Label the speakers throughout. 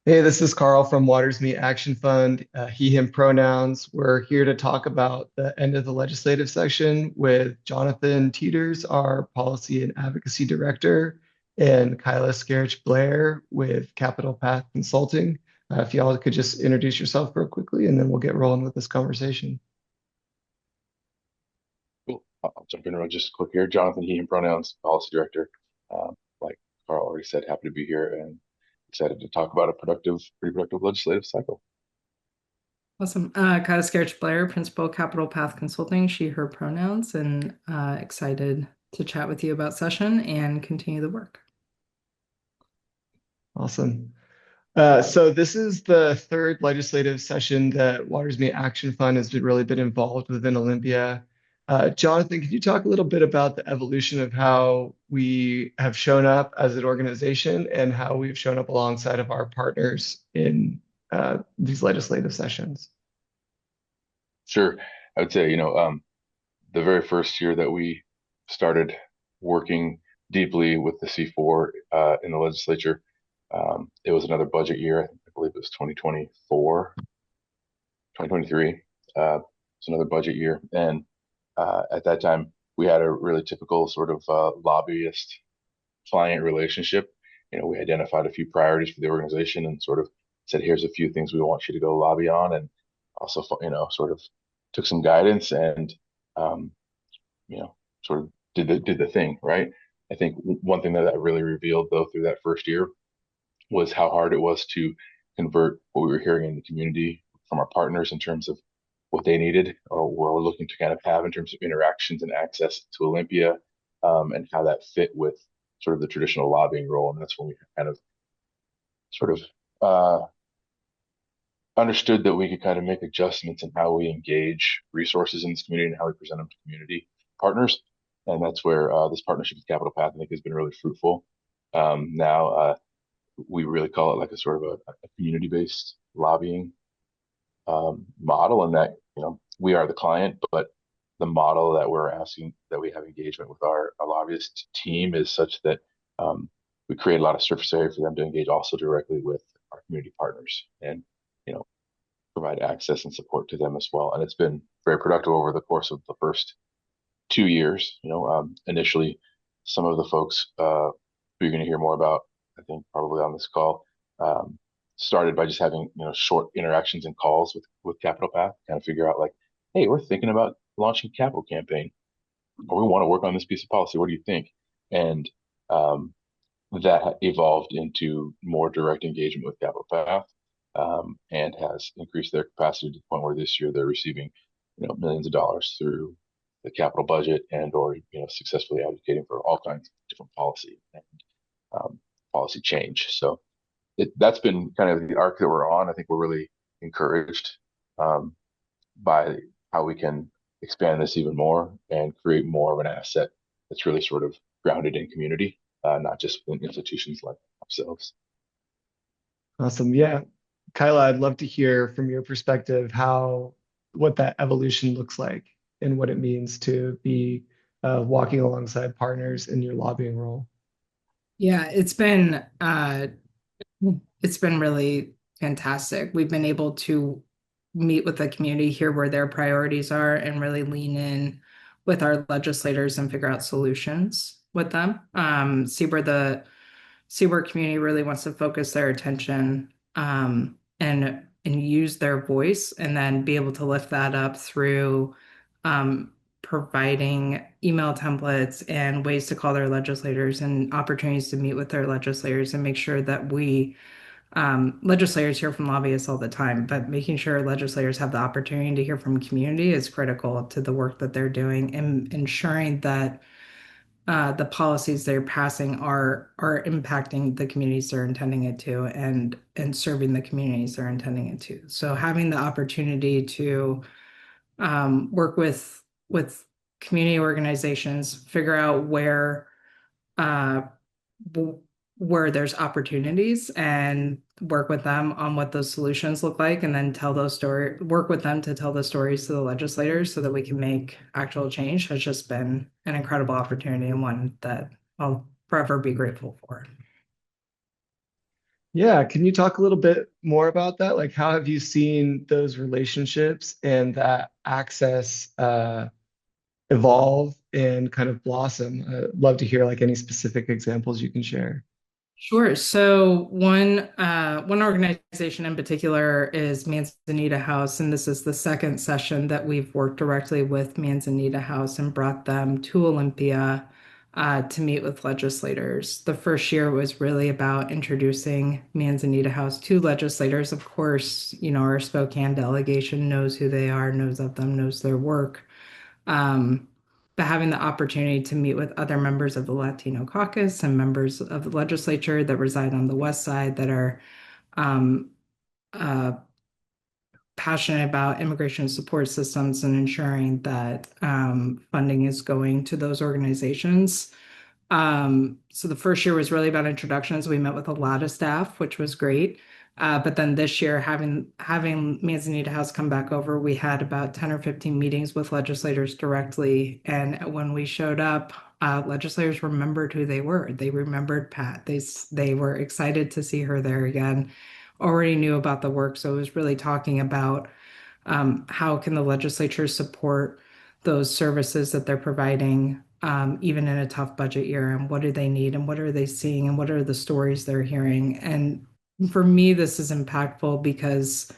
Speaker 1: Hey, this is Carl from Waters Meet Action Fund, he, him pronouns. We're here to talk about the end of the legislative session with Jonathan Teeters, our Policy and Advocacy Director, and Kyla Shkerich Blair with Capital Path Consulting. If y'all could just introduce yourself real quickly, and then we'll get rolling with this conversation.
Speaker 2: Cool. I'll jump in real just quick here. Jonathan, he, him pronouns, policy director. Like Carl already said, happy to be here and excited to talk about a pretty productive legislative cycle.
Speaker 3: Awesome. Kyla Shkerich Blair, Principal Capital Path Consulting, she, her pronouns, and excited to chat with you about session and continue the work.
Speaker 1: Awesome. So this is the third legislative session that Waters Meet Action Fund has really been involved within Olympia. Jonathan, could you talk a little bit about the evolution of how we have shown up as an organization and how we've shown up alongside of our partners in these legislative sessions?
Speaker 2: Sure. I would say, the very first year that we started working deeply with the C4 in the legislature, it was another budget year. I believe it was 2024, 2023. It's another budget year. And at that time, we had a really typical sort of lobbyist client relationship. We identified a few priorities for the organization and sort of said, here's a few things we want you to go lobby on, and also, sort of took some guidance and, um, you know, sort of did the thing, right? I think one thing that really revealed though through that first year was how hard it was to convert what we were hearing in the community from our partners in terms of what they needed or what we're looking to kind of have in terms of interactions and access to Olympia, and how that fit with sort of the traditional lobbying role. And that's when we kind of sort of understood that we could kind of make adjustments in how we engage resources in this community and how we present them to community partners. And that's where this partnership with Capital Path, I think, has been really fruitful. Now, we really call it like a sort of a community-based lobbying model, and that we are the client, but the model that we're asking that we have engagement with our lobbyist team is such that we create a lot of surface area for them to engage also directly with our community partners and you know provide access and support to them as well. And it's been very productive over the course of the first 2 years. Initially, some of the folks who you're going to hear more about, I think, probably on this call, um, started by just having short interactions and calls with Capital Path, kind of figure out like, hey, we're thinking about launching a capital campaign, or we want to work on this piece of policy. What do you think? And um, that evolved into more direct engagement with Capital Path, and has increased their capacity to the point where this year they're receiving, millions of dollars through the capital budget and or successfully advocating for all kinds of different policy and um, policy change. So that's been kind of the arc that we're on. I think we're really encouraged um, by how we can expand this even more and create more of an asset that's really sort of grounded in community, not just in institutions like ourselves.
Speaker 1: Awesome. Yeah. Kyla, I'd love to hear from your perspective how what that evolution looks like and what it means to be walking alongside partners in your lobbying role.
Speaker 3: Yeah, it's been really fantastic. We've been able to meet with the community, hear where their priorities are, and really lean in with our legislators and figure out solutions with them. See where community really wants to focus their attention, and use their voice, and then be able to lift that up through providing email templates and ways to call their legislators and opportunities to meet with their legislators and make sure that legislators hear from lobbyists all the time, but making sure legislators have the opportunity to hear from community is critical to the work that they're doing and ensuring that the policies they're passing are impacting the communities they're intending it to and serving the communities they're intending it to. So having the opportunity to work with community organizations, figure out uh, where there's opportunities and work with them on what those solutions look like, and then work with them to tell the stories to the legislators so that we can make actual change has just been an incredible opportunity and one that I'll forever be grateful for.
Speaker 1: Yeah, can you talk a little bit more about that? Like, how have you seen those relationships and that access evolve and kind of blossom? Love to hear like any specific examples you can share.
Speaker 3: Sure. So one organization in particular is Manzanita House, and this is the second session that we've worked directly with Manzanita House and brought them to Olympia to meet with legislators. The first year was really about introducing Manzanita House to legislators. Of course, our Spokane delegation knows who they are, knows of them, knows their work. But having the opportunity to meet with other members of the Latino caucus and members of the legislature that reside on the west side that are um, uh, passionate about immigration support systems and ensuring that funding is going to those organizations. So the first year was really about introductions. We met with a lot of staff, which was great. But then this year, having Manzanita House come back over, we had about 10 or 15 meetings with legislators directly. And when we showed up, legislators remembered who they were. They remembered Pat. They were excited to see her there again. Already knew about the work, so it was really talking about how can the legislature support those services that they're providing, even in a tough budget year, and what do they need, and what are they seeing, and what are the stories they're hearing. And for me, this is impactful because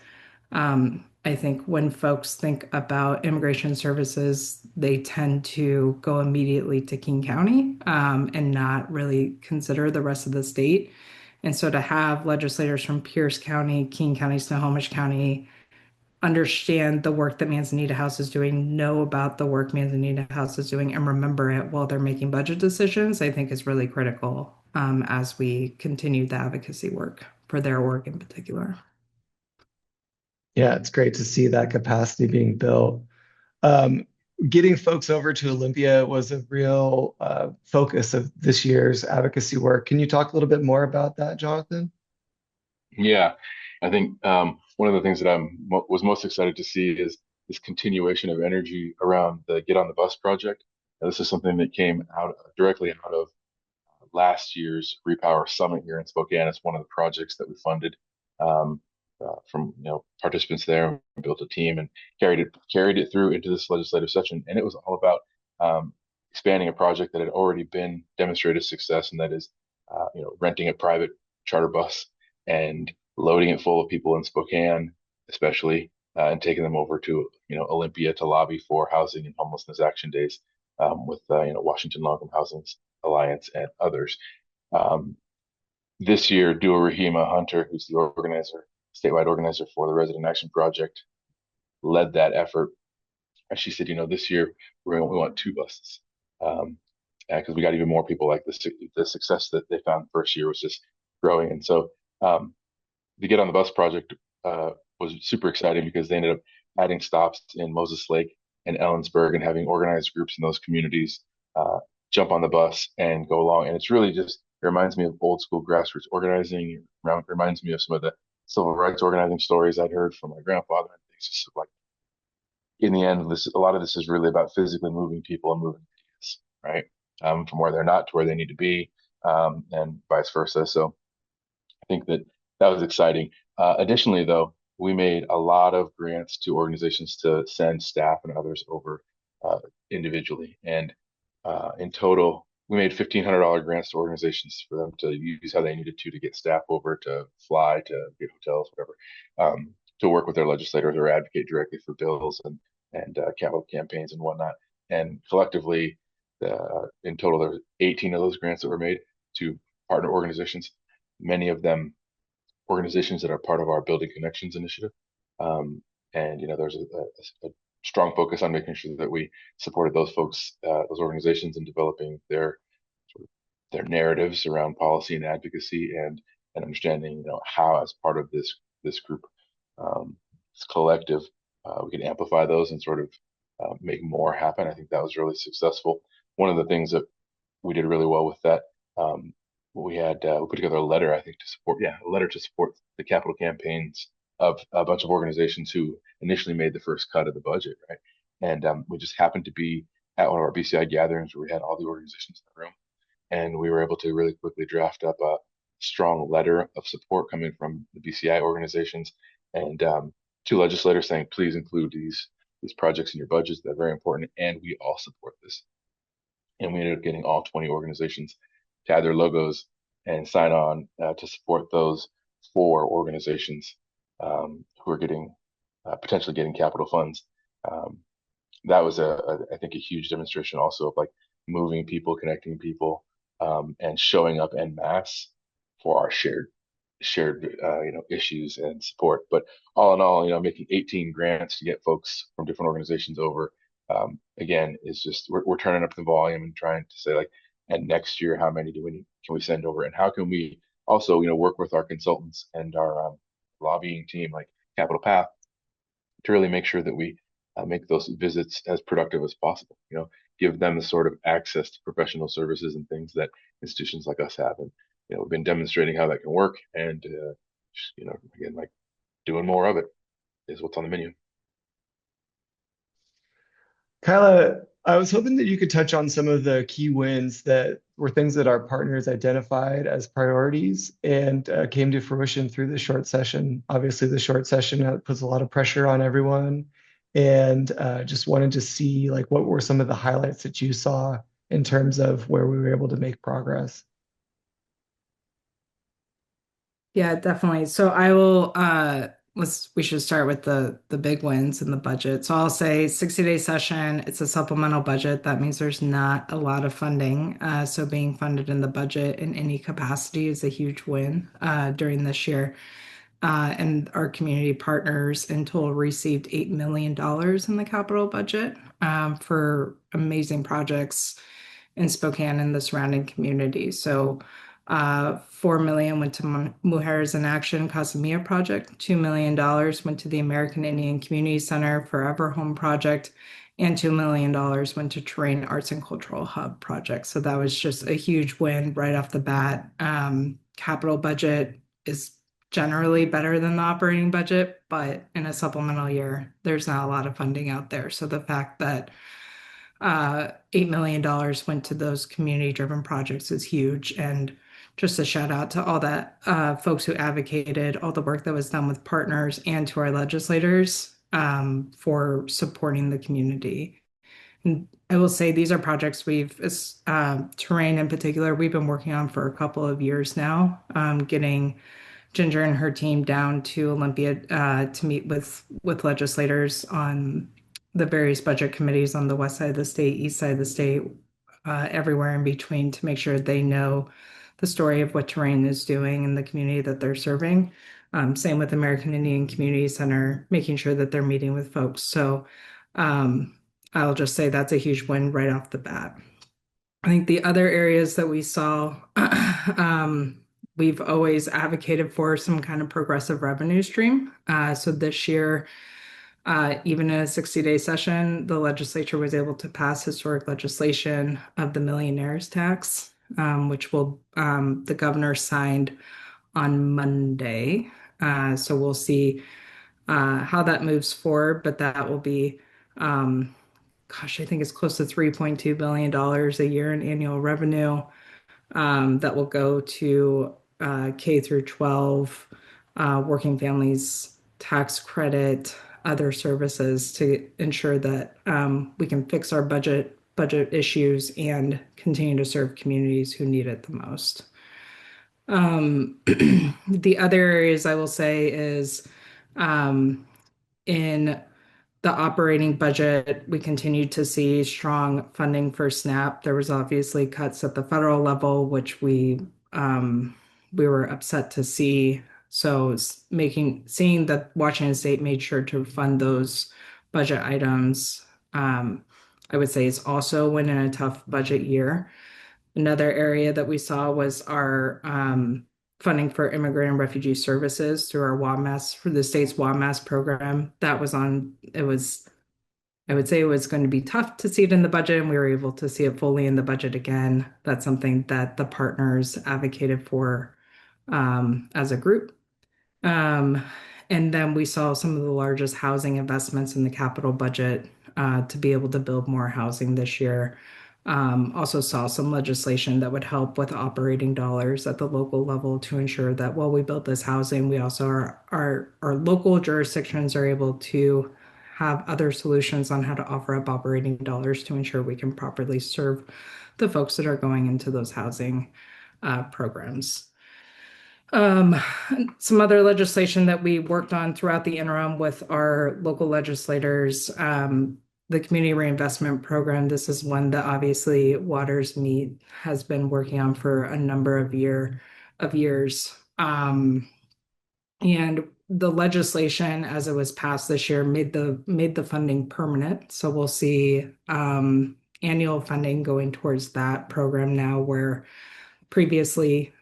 Speaker 3: I think when folks think about immigration services, they tend to go immediately to King County and not really consider the rest of the state. And so to have legislators from Pierce County, King County, Snohomish County, understand the work that Manzanita House is doing, know about the work Manzanita House is doing, and remember it while they're making budget decisions, I think is really critical as we continue the advocacy work for their work in particular.
Speaker 1: Yeah, it's great to see that capacity being built. Um, Getting folks over to Olympia was a real focus of this year's advocacy work. Can you talk a little bit more about that, Jonathan?
Speaker 2: Yeah, I think one of the things that was most excited to see is this continuation of energy around the Get on the Bus project. Now, this is something that came out directly out of last year's Repower Summit here in Spokane. It's one of the projects that we funded from participants there. We built a team and carried it through into this legislative session, and it was all about expanding a project that had already been demonstrated success, and that is renting a private charter bus and loading it full of people in Spokane, especially, and taking them over to Olympia to lobby for housing and homelessness action days with Washington Long-Term Housing Alliance and others. Um, this year, Dua Rahima Hunter, who's the statewide organizer for the Resident Action Project, led that effort. And she said, this year we want two buses. Because we got even more people like this. The success that they found the first year was just growing. And so the Get on the Bus project was super exciting because they ended up adding stops in Moses Lake and Ellensburg and having organized groups in those communities uh, jump on the bus and go along. And it's really just, it reminds me of old school grassroots organizing. It reminds me of some of the civil rights organizing stories I'd heard from my grandfather and things. Just like in the end, a lot of this is really about physically moving people and moving ideas, right? From where they're not to where they need to be, and vice versa. So I think that was exciting. Additionally, though, we made a lot of grants to organizations to send staff and others over individually. And in total, we made $1,500 grants to organizations for them to use how they needed to get staff over, to fly, to get hotels, whatever, to work with their legislators or advocate directly for bills and capital campaigns and whatnot. And collectively, in total, there were 18 of those grants that were made to partner organizations, many of them organizations that are part of our Building Connections initiative. And there's a strong focus on making sure that we supported those folks, those organizations, in developing their narratives around policy and advocacy, and understanding, how as part of this group, this collective, we can amplify those and sort of make more happen. I think that was really successful. One of the things that we did really well with that. We put together a letter, I think, a letter to support the capital campaigns of a bunch of organizations who initially made the first cut of the budget, right? And we just happened to be at one of our BCI gatherings where we had all the organizations in the room, and we were able to really quickly draft up strong letter of support coming from the BCI organizations and two legislators saying, please include these projects in your budgets. They're very important, and we all support this. And we ended up getting all 20 organizations to add their logos and sign on to support those four organizations who are getting potentially getting capital funds. Um, that was I think a huge demonstration also of like moving people, connecting people, and showing up en masse for our shared issues and support. But all in all, making 18 grants to get folks from different organizations over, again, is just we're turning up the volume and trying to say like, and next year, how many do we need, can we send over, and how can we also work with our consultants and our lobbying team like Capital Path to really make sure that we make those visits as productive as possible. Give them the sort of access to professional services and things that institutions like us have. And we've been demonstrating how that can work, and again, like doing more of it is what's on the menu.
Speaker 1: Kyla, I was hoping that you could touch on some of the key wins that were things that our partners identified as priorities and came to fruition through the short session. Obviously, the short session puts a lot of pressure on everyone, and just wanted to see like what were some of the highlights that you saw in terms of where we were able to make progress.
Speaker 3: Yeah, definitely. So I will we should start with the big wins in the budget. So I'll say 60-day session, it's a supplemental budget. That means there's not a lot of funding. So being funded in the budget in any capacity is a huge win during this year. And our community partners in total received $8 million in the capital budget for amazing projects in Spokane and the surrounding community. So 4 million went to Mujeres in Action Casamia project, $2 million went to the American Indian Community Center Forever Home project, and $2 million went to Terrain Arts and Cultural Hub project. So that was just a huge win right off the bat. Capital budget is generally better than the operating budget, but in a supplemental year, there's not a lot of funding out there. So the fact that $8 million went to those community-driven projects is huge. And just a shout out to all that folks who advocated, all the work that was done with partners and to our legislators for supporting the community. And I will say these are projects Terrain in particular, we've been working on for a couple of years now, getting Ginger and her team down to Olympia to meet with legislators on the various budget committees on the west side of the state, east side of the state, everywhere in between to make sure they know the story of what Terrain is doing in the community that they're serving. Same with American Indian Community Center, making sure that they're meeting with folks. So I'll just say that's a huge win right off the bat. I think the other areas that we saw, we've always advocated for some kind of progressive revenue stream. So this year, even in a 60-day session, the legislature was able to pass historic legislation of the millionaire's tax, which the governor signed on Monday. So we'll see how that moves forward, but that will be, I think it's close to $3.2 billion a year in annual revenue that will go to K through 12, working families tax credit, other services to ensure that we can fix our budget issues and continue to serve communities who need it the most. The other areas I will say is in the operating budget, we continue to see strong funding for SNAP. There was obviously cuts at the federal level, which we were upset to see. So seeing that Washington State made sure to fund those budget items, I would say is also when in a tough budget year. Another area that we saw was our funding for immigrant and refugee services through our WAMAS for the state's WAMAS program. I would say it was going to be tough to see it in the budget, and we were able to see it fully in the budget again. That's something that the partners advocated for as a group. Um, and then we saw some of the largest housing investments in the capital budget to be able to build more housing this year. Also saw some legislation that would help with operating dollars at the local level to ensure that while we build this housing, we also our local jurisdictions are able to have other solutions on how to offer up operating dollars to ensure we can properly serve the folks that are going into those housing programs. Um, some other legislation that we worked on throughout the interim with our local legislators, the community reinvestment program. This is one that obviously Waters Meet has been working on for a number of years. And the legislation, as it was passed this year, made the funding permanent. So we'll see annual funding going towards that program now, where previously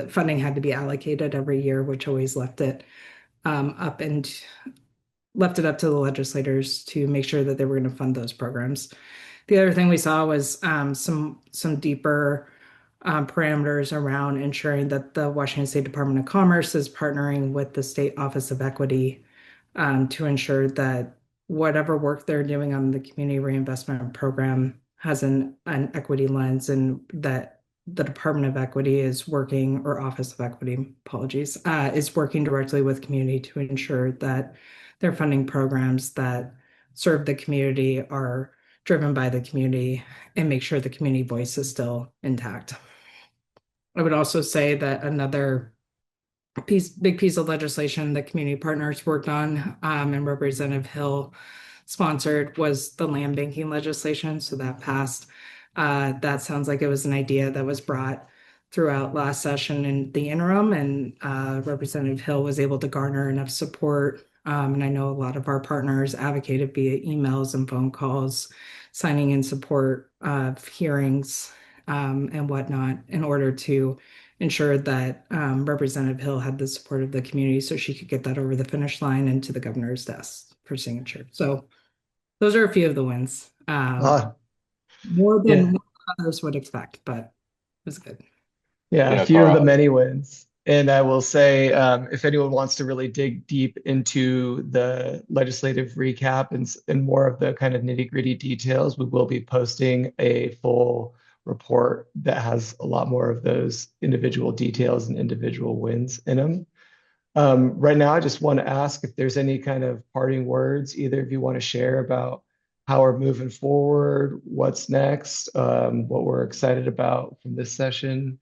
Speaker 3: funding had to be allocated every year, which always up and left it up to the legislators to make sure that they were going to fund those programs. The other thing we saw was some deeper parameters around ensuring that the Washington State Department of Commerce is partnering with the State Office of Equity to ensure that whatever work they're doing on the community reinvestment program has an equity lens, and that the Department of Equity is working, or Office of Equity, apologies, is working directly with community to ensure that their funding programs that serve the community are driven by the community and make sure the community voice is still intact. I would also say that another big piece of legislation that community partners worked on, and Representative Hill sponsored, was the land banking legislation. So that passed. That sounds like it was an idea that was brought throughout last session in the interim, and Representative Hill was able to garner enough support. And I know a lot of our partners advocated via emails and phone calls, signing in support of hearings and whatnot in order to ensure that Representative Hill had the support of the community so she could get that over the finish line and to the governor's desk for signature. So those are a few of the wins.
Speaker 1: Ah,
Speaker 3: More
Speaker 1: yeah.
Speaker 3: than others would expect, but it was good.
Speaker 1: Yeah, a
Speaker 2: Yeah,
Speaker 1: few of the
Speaker 2: Carl.
Speaker 1: many wins. And I will say, if anyone wants to really dig deep into the legislative recap and more of the kind of nitty-gritty details, we will be posting a full report that has a lot more of those individual details and individual wins in them. Right now, I just want to ask if there's any kind of parting words either of you want to share about how we're moving forward, what's next, what we're excited about from this session.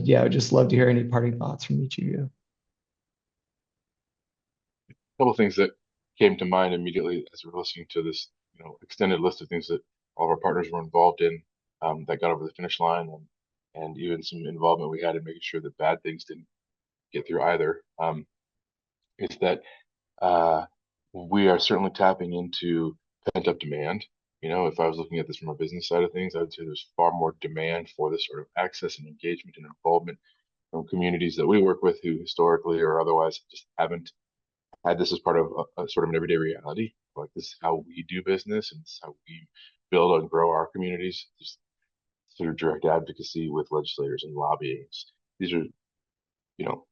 Speaker 1: Yeah, I'd just love to hear any parting thoughts from each of you.
Speaker 2: Couple of things that came to mind immediately as we're listening to this, extended list of things that all of our partners were involved in, that got over the finish line, and even some involvement we had in making sure that bad things didn't get through either. Is that uh, we are certainly tapping into pent-up demand. If I was looking at this from a business side of things, I would say there's far more demand for this sort of access and engagement and involvement from communities that we work with who historically or otherwise just haven't had this as part of a sort of an everyday reality. Like, this is how we do business, and this is how we build and grow our communities, just through direct advocacy with legislators and lobbying. These are, you know,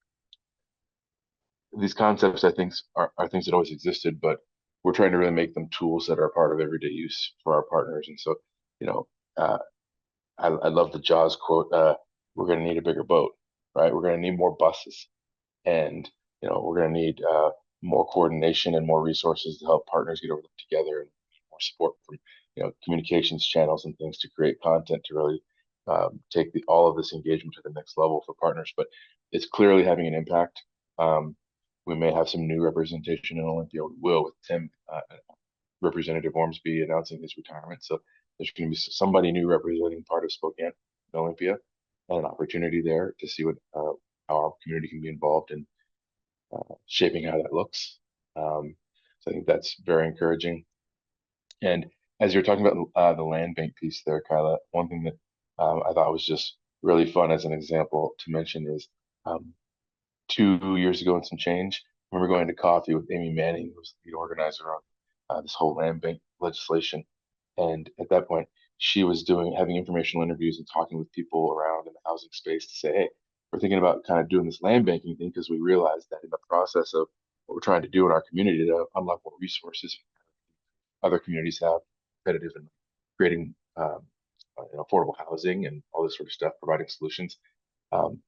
Speaker 2: these concepts, I think, are things that always existed, but we're trying to really make them tools that are part of everyday use for our partners. And so, you know, uh, I love the Jaws quote, we're going to need a bigger boat, right? We're going to need more buses, and we're going to need more coordination and more resources to help partners get over together, and more support from communications channels and things to create content to really take all of this engagement to the next level for partners. But it's clearly having an impact. Um, we may have some new representation in Olympia. We will, with Tim, Representative Ormsby announcing his retirement. So there's going to be somebody new representing part of Spokane in Olympia, and an opportunity there to see what how our community can be involved in shaping how that looks. So I think that's very encouraging. And as you're talking about the land bank piece there, Kyla, one thing that I thought was just really fun as an example to mention is, 2 years ago and some change, I remember going to coffee with Amy Manning, who was the organizer on this whole land bank legislation. And at that point, she was having informational interviews and talking with people around in the housing space to say, hey, we're thinking about kind of doing this land banking thing because we realized that in the process of what we're trying to do in our community to unlock more resources other communities have, competitive and creating affordable housing and all this sort of stuff, providing solutions. Um,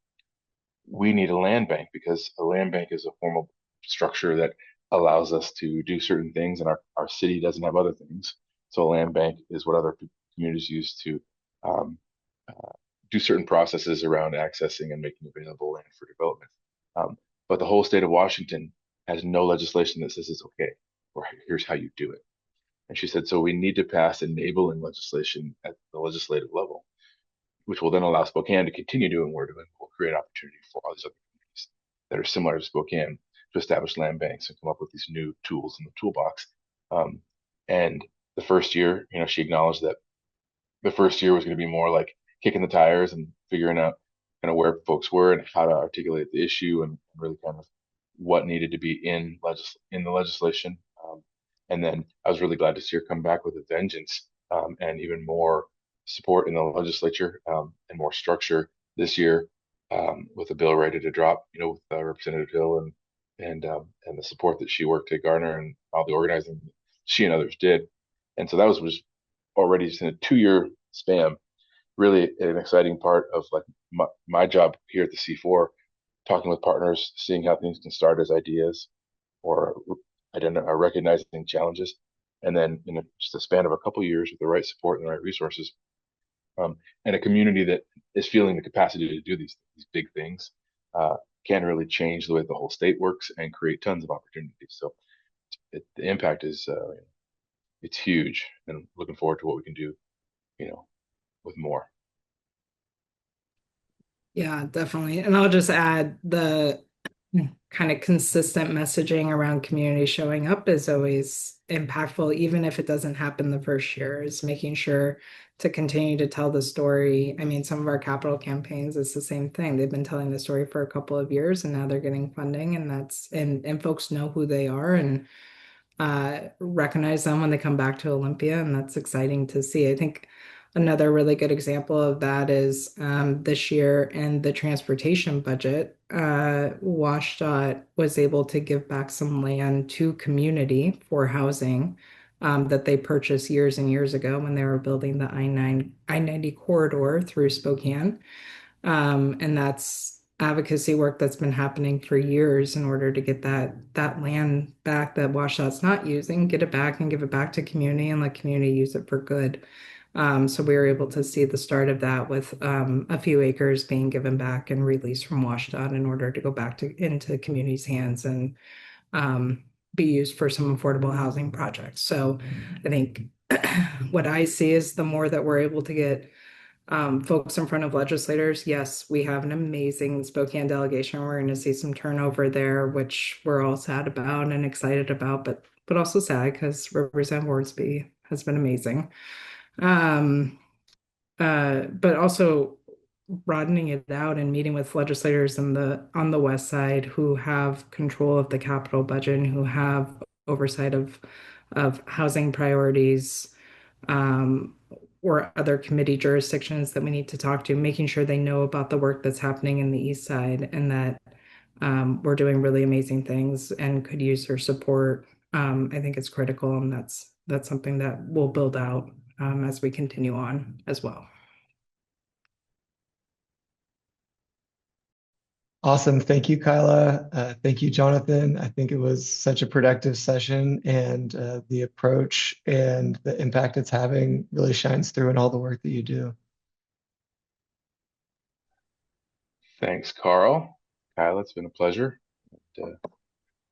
Speaker 2: we need a land bank because a land bank is a formal structure that allows us to do certain things, and our city doesn't have other things. So a land bank is what other communities use to um, uh, do certain processes around accessing and making available land for development. But the whole state of Washington has no legislation that says it's okay, or here's how you do it. And she said, so we need to pass enabling legislation at the legislative level, which will then allow Spokane to continue doing what we're doing. Will create opportunity for all these other communities that are similar to Spokane to establish land banks and come up with these new tools in the toolbox. Um, and the first year, she acknowledged that the first year was going to be more like kicking the tires and figuring out kind of where folks were and how to articulate the issue and really kind of what needed to be in the legislation. And then I was really glad to see her come back with a vengeance and even more support in the legislature and more structure this year with a bill ready to drop. With Representative Hill and the support that she worked to garner and all the organizing she and others did. And so that was already just in a 2 year span, really an exciting part of like my job here at the C4, talking with partners, seeing how things can start as ideas or recognizing challenges. And then in just a span of a couple of years with the right support and the right resources, and a community that is feeling the capacity to do these big things, can really change the way the whole state works and create tons of opportunities. So the impact is it's huge, and looking forward to what we can do, with more.
Speaker 3: Yeah, definitely. And I'll just add the kind of consistent messaging around community showing up is always impactful, even if it doesn't happen the first year, is making sure to continue to tell the story. I mean, some of our capital campaigns, it's the same thing. They've been telling the story for a couple of years and now they're getting funding, and and folks know who they are and recognize them when they come back to Olympia, and that's exciting to see. I think another really good example of that is this year in the transportation budget, WashDOT was able to give back some land to community for housing that they purchased years and years ago when they were building the I-90 corridor through Spokane. And that's advocacy work that's been happening for years in order to get that land back that WashDOT's not using, get it back and give it back to community and let community use it for good. So we were able to see the start of that with a few acres being given back and released from WashDOT in order to go back into community's hands and be used for some affordable housing projects. So I think what I see is the more that we're able to get folks in front of legislators. Yes, we have an amazing Spokane delegation. We're going to see some turnover there, which we're all sad about and excited about, but also sad because Representative Wordsby has been amazing. But also broadening it out and meeting with legislators on the west side who have control of the capital budget and who have oversight of housing priorities, or other committee jurisdictions that we need to talk to, making sure they know about the work that's happening in the east side and that we're doing really amazing things and could use their support. I think it's critical, and that's something that we'll build out as we continue on as well.
Speaker 1: Awesome. Thank you, Kyla. Thank you, Jonathan. I think it was such a productive session, and the approach and the impact it's having really shines through in all the work that you do.
Speaker 2: Thanks, Carl. Kyla, it's been a pleasure.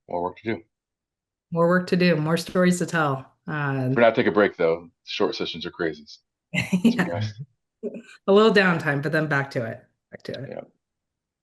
Speaker 2: More work to do.
Speaker 3: More work to do, more stories to tell.
Speaker 2: For now, take a break though. Short sessions are crazy.
Speaker 3: Yeah. A little downtime, but then back to it. Back to it.
Speaker 2: Yeah.